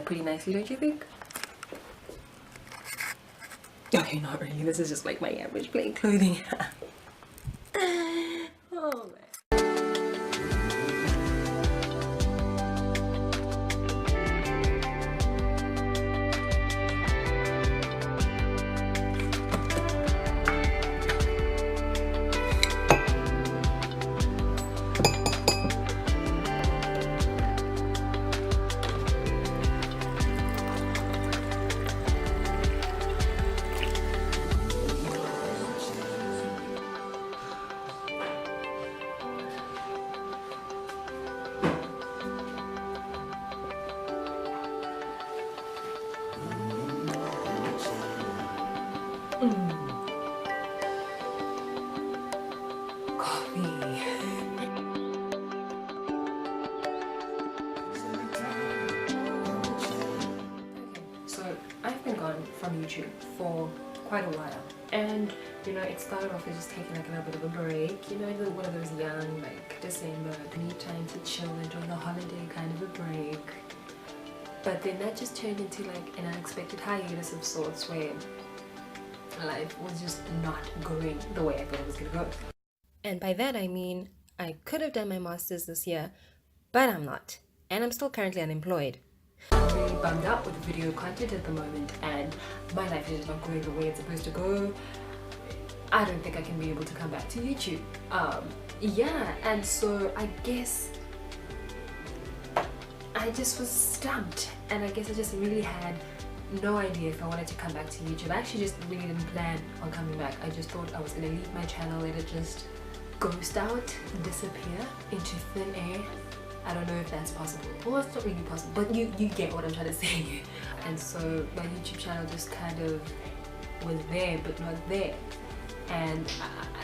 pretty nicely, don't you think? Okay, not really. This is just like my average plain clothing. Oh man. Coffee. So I've been gone from YouTube for quite a while, and you know, it started off as just taking like a little bit of a break, you know, one of those young, like December, need time to chill, enjoy the holiday kind of a break. But then that just turned into like an unexpected hiatus of sorts where life was just not going the way I thought it was gonna go. And by that I mean I could have done my master's this year, but I'm not, and I'm still currently unemployed. I'm really bummed out with video content at the moment, and my life is not going the way it's supposed to go. I don't think I can be able to come back to YouTube. Yeah, and so I guess I just was stumped, and I guess I just really had no idea if I wanted to come back to YouTube. I actually just really didn't plan on coming back. I just thought I was gonna leave my channel, let it just ghost out, disappear into thin air. I don't know if that's possible. Well, it's not really possible, but you get what I'm trying to say. And so my YouTube channel just kind of was there, but not there. And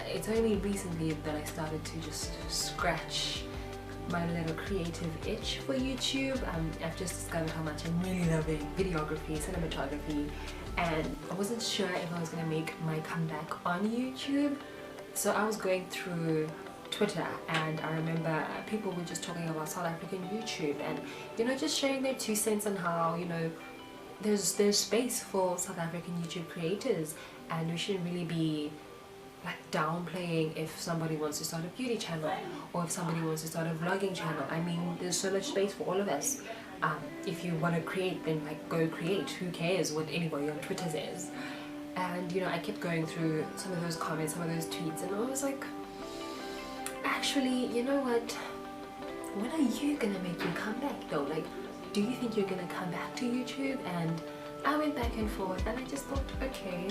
it's only recently that I started to just scratch my little creative itch for YouTube. I've just discovered how much I'm really loving videography, cinematography, and I wasn't sure if I was gonna make my comeback on YouTube. So I was going through Twitter, and I remember people were just talking about South African YouTube, and you know, just sharing their 2 cents on how, you know, there's space for South African YouTube creators, and we shouldn't really be like downplaying if somebody wants to start a beauty channel or if somebody wants to start a vlogging channel. I mean, there's so much space for all of us. If you want to create, then like go create. Who cares what anybody on Twitter says? And you know, I kept going through some of those comments, some of those tweets, and I was like, actually, you know what? When are you gonna make your comeback though? Like, do you think you're gonna come back to YouTube? And I went back and forth, and I just thought, okay,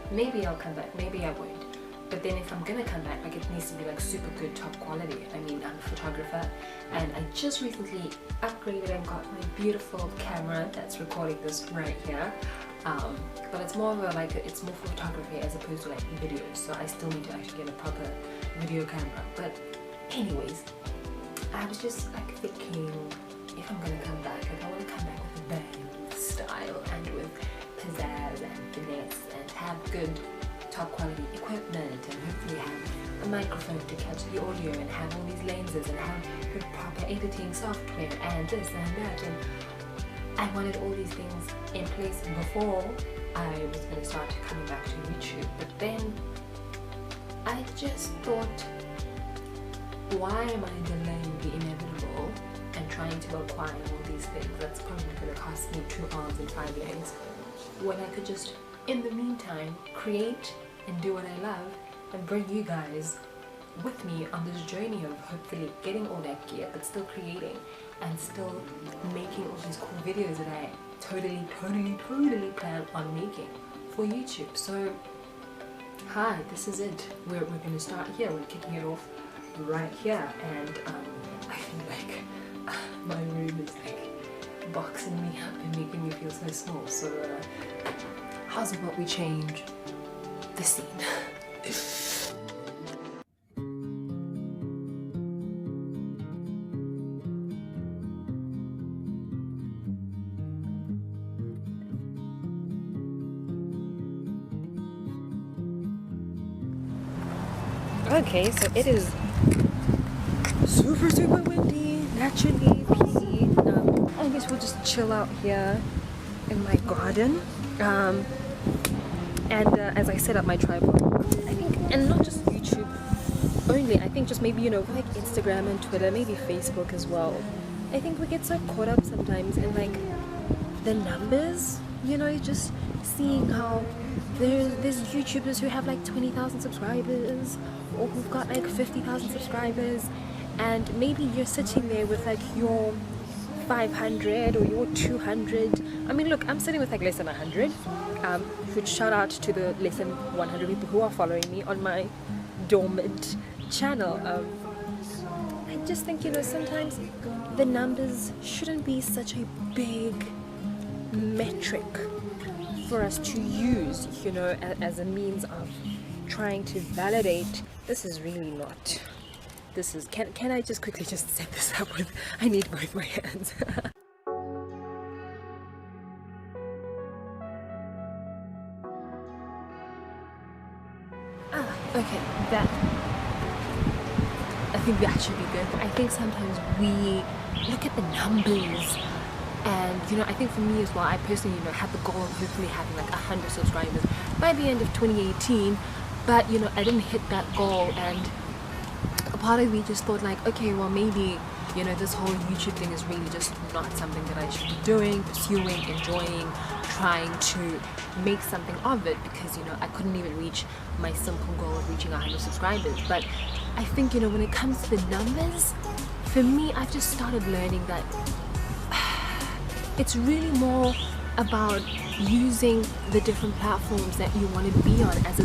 maybe I'll come back, maybe I won't. But then if I'm gonna come back, like, it needs to be like super good, top quality. I mean, I'm a photographer, and I just recently upgraded and got my beautiful camera that's recording this right here. But it's more of a, like, it's more for photography as opposed to like video, so I still need to actually get a proper video camera. But anyways, I was just like thinking, if I'm gonna come back, like, I want to come back with a bang, with style and with pizzazz and finesse, and have good top quality equipment, and hopefully have a microphone to catch the audio, and have all these lenses, and have good proper editing software, and this and that. And I wanted all these things in place before I was going to start coming back to YouTube. But then I just thought, why am I delaying the inevitable and trying to acquire all these things that's probably going to cost me 2 arms and 5 legs, when I could just, in the meantime, create and do what I love and bring you guys with me on this journey of hopefully getting all that gear, but still creating and still making all these cool videos that I totally plan on making for YouTube. So hi, this is it. We're going to start here. We're kicking it off right here, and I feel like my room is like boxing me up and making me feel so small. So how's about we change the scene? Okay, so it is super windy. naturally PE. I guess we'll just chill out here in my garden. And as I set up my tripod, I think, and not just YouTube only, I think just maybe, you know, like Instagram and Twitter, maybe Facebook as well. I think we get so caught up sometimes in like the numbers, you know, just seeing how there's YouTubers who have like 20,000 subscribers or who've got like 50,000 subscribers, and maybe you're sitting there with like your 500 or your 200. I mean, look, I'm sitting with like less than 100. Which shout out to the less than 100 people who are following me on my dormant channel. I just think, you know, sometimes the numbers shouldn't be such a big metric for us to use, you know, as a means of trying to validate. This is really not. This is, can I just quickly just set this up with, I need both my hands. Okay, that, I think that should be good. I think sometimes we look at the numbers, and you know, I think for me as well, I personally, you know, had the goal of hopefully having like 100 subscribers by the end of 2018, but you know, I didn't hit that goal, and a part of me just thought like, okay, well maybe, you know, this whole YouTube thing is really just not something that I should be doing, pursuing, enjoying, trying to make something of it, because you know, I couldn't even reach my simple goal of reaching 100 subscribers. But I think, you know, when it comes to the numbers, for me, I've just started learning that it's really more about using the different platforms that you want to be on as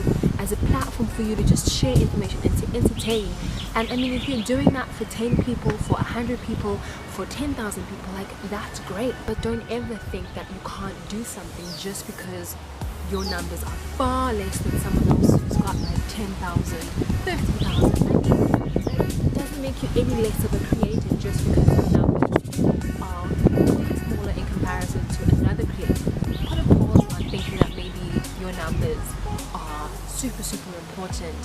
a platform for you to just share information and to entertain. And I mean, if you're doing that for 10 people, for 100 people, for 10,000 people, like, that's great. But don't ever think that you can't do something just because your numbers are far less than someone else who's got like 10,000, 50,000. I mean, it doesn't make you any less of a creator just because your numbers are smaller in comparison to another creator. Put a pause on thinking that maybe your numbers are super important,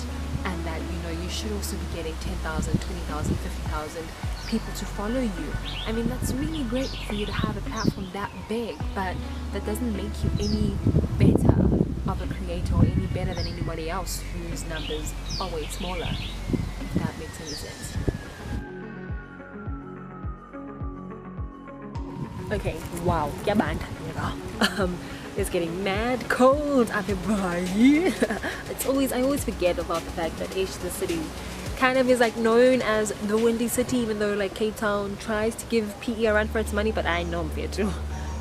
and that, you know, you should also be getting 10,000, 20,000, 50,000 people to follow you. I mean, that's really great for you to have a platform that big, but that doesn't make you any better of a creator or any better than anybody else whose numbers are way smaller, if that makes any sense. Okay, wow, it's getting mad cold up here. I always forget about the fact that H, the city, kind of is like known as the windy city, even though like Cape Town tries to give PE a run for its money, but I know I'm fair too.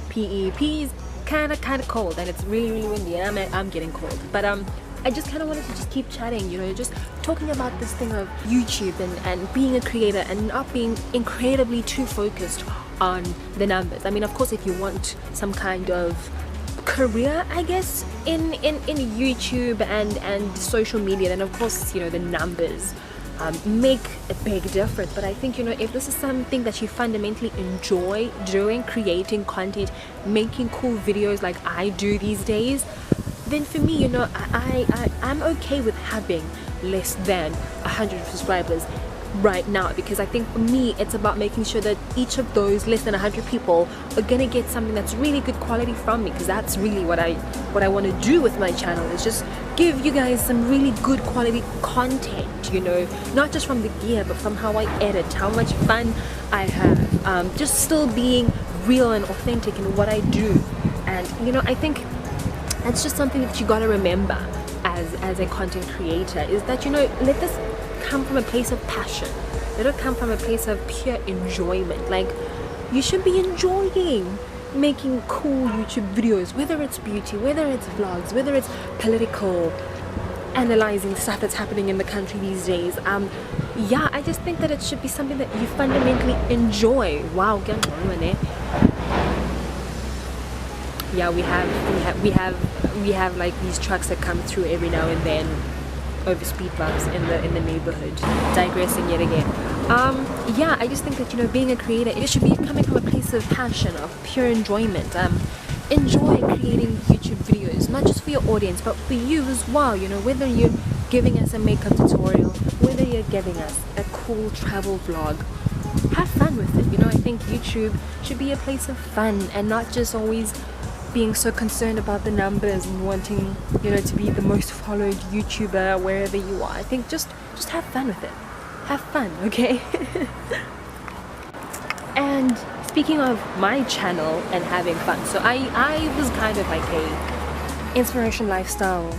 PE is kind of cold, and it's really windy, and I'm getting cold. But I just kind of wanted to just keep chatting, you know, just talking about this thing of YouTube and being a creator and not being incredibly too focused on the numbers. I mean, of course, if you want some kind of career, I guess, in YouTube and social media, then of course, you know, the numbers make a big difference. But I think, you know, if this is something that you fundamentally enjoy doing, creating content, making cool videos like I do these days, then for me, you know, I'm okay with having less than 100 subscribers right now, because I think for me it's about making sure that each of those less than 100 people are gonna get something that's really good quality from me, because that's really what I want to do with my channel, is just give you guys some really good quality content, you know, not just from the gear but from how I edit, how much fun I have, just still being real and authentic in what I do. And you know, I think that's just something that you gotta remember as a content creator, is that, you know, let this come from a place of passion. Let it come from a place of pure enjoyment. Like, you should be enjoying making cool YouTube videos, whether it's beauty, whether it's vlogs, whether it's political, analyzing stuff that's happening in the country these days. Yeah, I just think that it should be something that you fundamentally enjoy. Wow, yeah, we have like these trucks that come through every now and then over speed bumps in the neighborhood. Digressing yet again. Yeah, I just think that, you know, being a creator, it should be coming from a place of passion, of pure enjoyment. Enjoy creating YouTube videos, not just for your audience but for you as well, you know, whether you're giving us a makeup tutorial, whether you're giving us a cool travel vlog, have fun with it. You know, I think YouTube should be a place of fun and not just always being so concerned about the numbers and wanting, you know, to be the most followed YouTuber wherever you are. I think just have fun with it. Have fun, okay? And speaking of my channel and having fun, so I was kind of like a inspiration, lifestyle,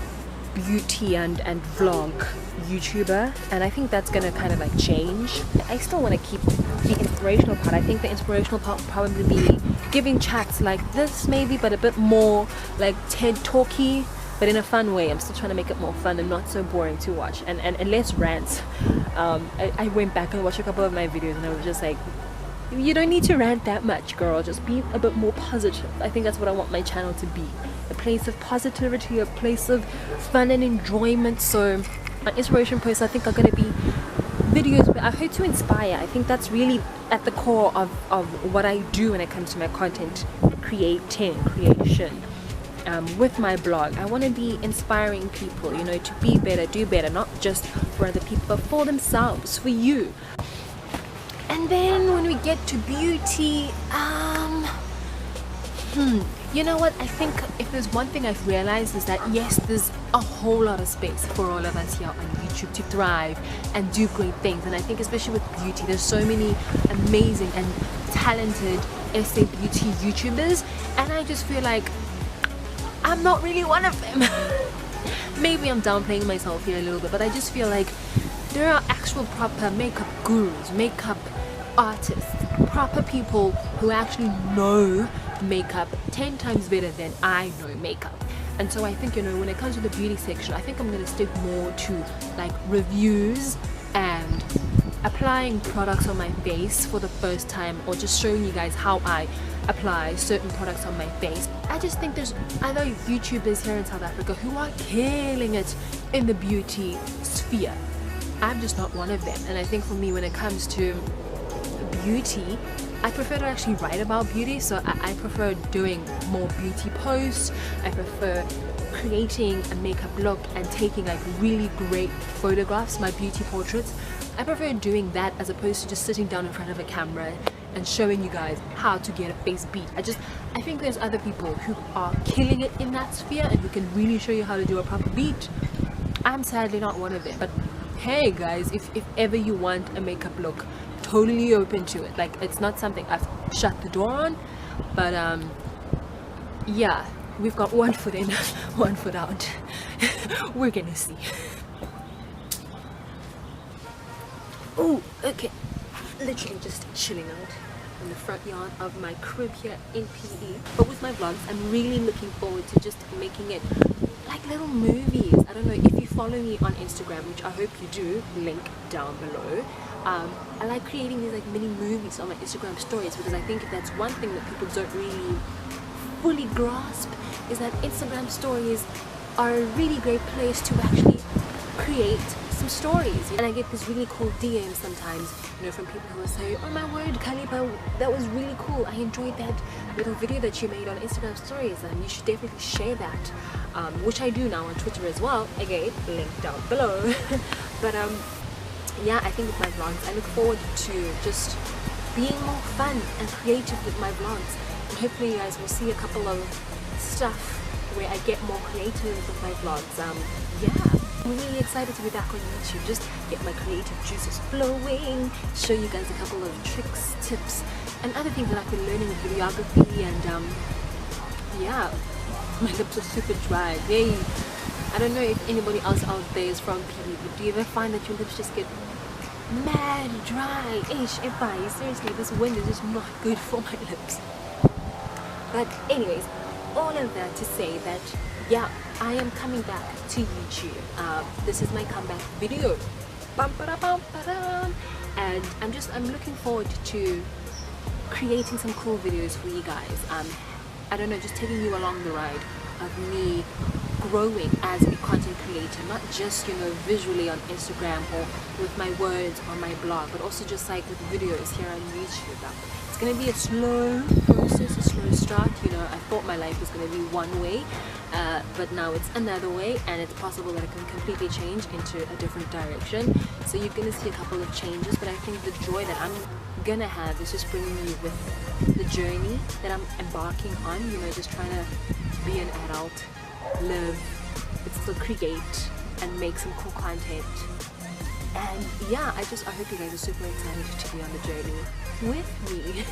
beauty and vlog YouTuber, and I think that's gonna kind of like change. I still want to keep the inspirational part. I think the inspirational part will probably be giving chats like this maybe, but a bit more like TED talky, but in a fun way. I'm still trying to make it more fun and not so boring to watch, and less rants. I went back and watched a couple of my videos and I was just like, you don't need to rant that much, girl, just be a bit more positive. I think that's what I want my channel to be, a place of positivity, a place of fun and enjoyment. So my inspiration posts, I think, are going to be videos where I hope to inspire. I think that's really at the core of what I do when it comes to my content creation. With my blog, I want to be inspiring people, you know, to be better, do better, not just for other people, but for themselves, for you. And then when we get to beauty, you know what, I think if there's one thing I've realized is that yes, there's a whole lot of space for all of us here on YouTube to thrive and do great things. And I think especially with beauty, there's so many amazing and talented essay beauty YouTubers, and I just feel like I'm not really one of them. Maybe I'm downplaying myself here a little bit, but I just feel like there are actual proper makeup gurus, makeup artists, proper people who actually know makeup 10 times better than I know makeup. And so I think, you know, when it comes to the beauty section, I think I'm going to stick more to like reviews and applying products on my face for the first time, or just showing you guys how I apply certain products on my face. I just think there's other YouTubers here in South Africa who are killing it in the beauty sphere. I'm just not one of them. And I think for me, when it comes to beauty, I prefer to actually write about beauty. So I prefer doing more beauty posts. I prefer creating a makeup look and taking like really great photographs, my beauty portraits. I prefer doing that as opposed to just sitting down in front of a camera and showing you guys how to get a face beat. I think there's other people who are killing it in that sphere and who can really show you how to do a proper beat. I'm sadly not one of them, but hey guys, if ever you want a makeup look, totally open to it. Like, it's not something I've shut the door on, but yeah, we've got one foot in, one foot out. We're gonna see. Oh, okay, literally just chilling out in the front yard of my crib here in PE. But with my vlogs, I'm really looking forward to just making it like little movies. I don't know if you follow me on Instagram, which I hope you do, link down below. I like creating these like mini movies on my Instagram stories, because I think that's one thing that people don't really fully grasp, is that Instagram stories are a really great place to actually create some stories. And I get this really cool DM sometimes, you know, from people who will say, oh my word, Khalipa, that was really cool, I enjoyed that little video that you made on Instagram stories, and you should definitely share that, which I do now on Twitter as well, again, link down below. But yeah, I think with my vlogs, I look forward to just being more fun and creative with my vlogs, and hopefully you guys will see a couple of stuff where I get more creative with my vlogs. Yeah, I'm really excited to be back on YouTube, just get my creative juices flowing, show you guys a couple of tricks, tips, and other things that I've been learning with videography. And yeah, my lips are super dry. Yay! I don't know if anybody else out there is from PE, but do you ever find that your lips just get mad dry? Seriously, this wind is just not good for my lips. But anyways, all of that to say that, yeah, I am coming back to YouTube. This is my comeback video. And I'm looking forward to creating some cool videos for you guys. I don't know, just taking you along the ride of me growing as a content creator, not just, you know, visually on Instagram or with my words on my blog, but also just like with videos here on YouTube. It's gonna be a slow process, a slow start. You know, I thought my life was gonna be one way, but now it's another way, and it's possible that it can completely change into a different direction. So you're gonna see a couple of changes, but I think the joy that I'm gonna have is just bringing you with the journey that I'm embarking on. You know, just trying to be an adult, live, but still create and make some cool content. And yeah, I hope you guys are super excited to be on the journey with me.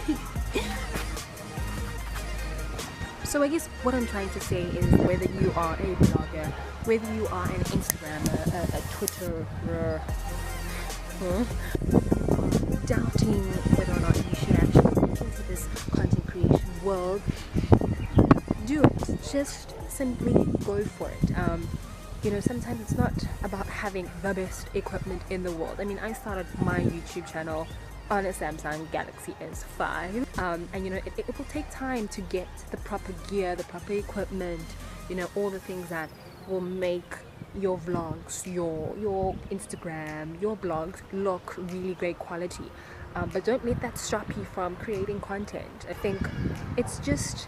So I guess what I'm trying to say is that whether you are a blogger, whether you are an Instagrammer, a Twitterer, doubting whether or not you should actually get into this content creation world, do it. Just simply go for it. You know, sometimes it's not about having the best equipment in the world. I mean, I started my YouTube channel on a Samsung Galaxy S5, and you know, it will take time to get the proper gear, the proper equipment, you know, all the things that will make your vlogs, your Instagram, your blogs look really great quality. But don't let that stop you from creating content. I think it's just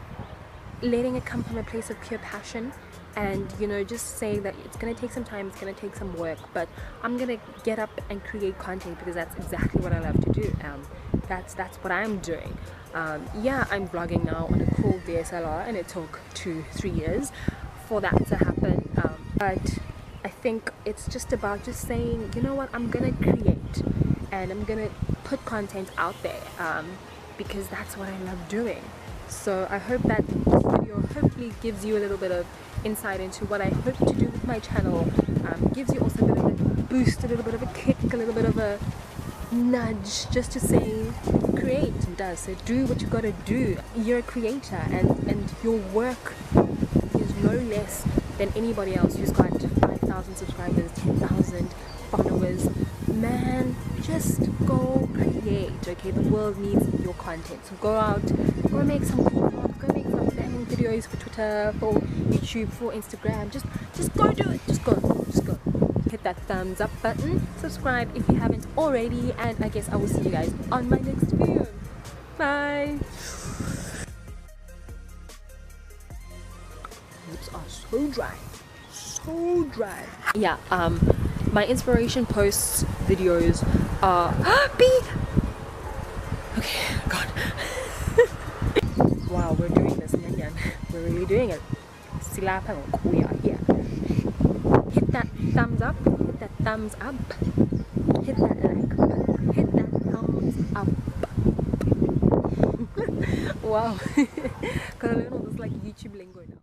letting it come from a place of pure passion, and you know, just saying that it's gonna take some time, it's gonna take some work, but I'm gonna get up and create content because that's exactly what I love to do. That's what I'm doing. Yeah, I'm vlogging now on a cool DSLR, and it took 2-3 years for that to happen, but I think it's just about just saying, you know what, I'm gonna create and I'm gonna put content out there, because that's what I love doing. So I hope that this video hopefully gives you a little bit of insight into what I hope to do with my channel, gives you also a bit of a boost, a little bit of a kick, a little bit of a nudge, just to say create. It does. So do what you gotta do. You're a creator, and your work is no less than anybody else who's got 5,000 subscribers, 10,000 followers. Man, just go create, okay? The world needs your content. So go out, go make some cool vlogs, go make some banging videos for Twitter, for YouTube, for Instagram. Just go do it. Just go. Hit that thumbs up button, subscribe if you haven't already, and I guess I will see you guys on my next video. Bye. Lips are so dry. Yeah, my inspiration posts videos are okay, God. Wow, we're doing this, Nyan. We're really doing it. Silapan kuya here. Hit that thumbs up, hit that thumbs up, hit that like button, hit that thumbs up. Wow. Because I learned all this like YouTube lingo now.